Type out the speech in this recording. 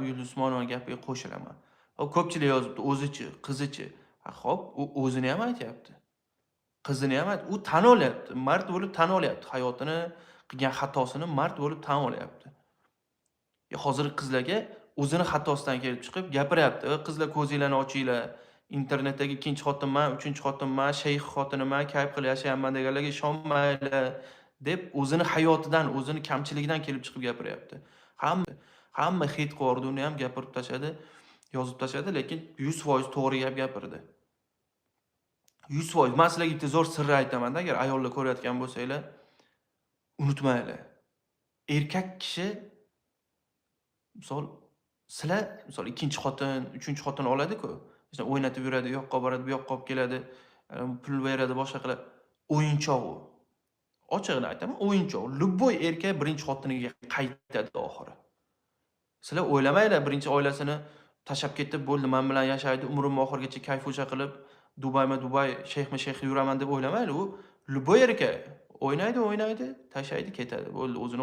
Yulduz Usmonova gapiga qo'shilaman. Ko'pchilik yozibdi, o'zichi, qizichi. Xo'p, u o'zini ham aytyapti. Qizini ham u tan olyapti. Mard bo'lib tan olyapti. Hayotini, qilgan xatosini mard bo'lib tan olyapti. Hozirgi qizlarga o'zini xatosidan kelib chiqib gapiryapti. Qizlar ko'zinglarni ochinglar. Internetdagi ikkinchi xotinman, uchinchi xotinman, shayx xotiniman, kayf qilib yashayapman deganlarga ishonmanglar deb o'zini hayotidan, o'zini kamchiligidan kelib chiqib gapiryapti. Hamma hit qorduni ham gapirib tashladi, yozib tashladi, lekin 100% to'g'ri gap gapirdi. 100%. Men sizlarga bitta zo'r sirni aytaman-da, agar ayollar ko'rayotgan bo'lsanglar, unutmanglar. Erkak kishi sizlar ikkinchi xotin, uchinchi xotin oladi-ku. Masalan, o'ynatib yuradi, u yoqqa boradi, bu yoqqa olib keladi, pul beradi, boshqa qiladi. O'yinchoq u. Ochig'ini aytaman, o'yinchoq. Любой erkak birinchi xotiniga qaytadi oxiri. Sizlar o'ylamanglar, birinchi oilasini tashab ketib, bo'ldi, men bilan yashaydi, umrim oxirigacha kayf-o'sha qilib, Dubay, shayx yuraman deb o'ylamanglar. U любой erkak o'ynaydi, tashlaydi, ketadi. Bo'ldi, o'zini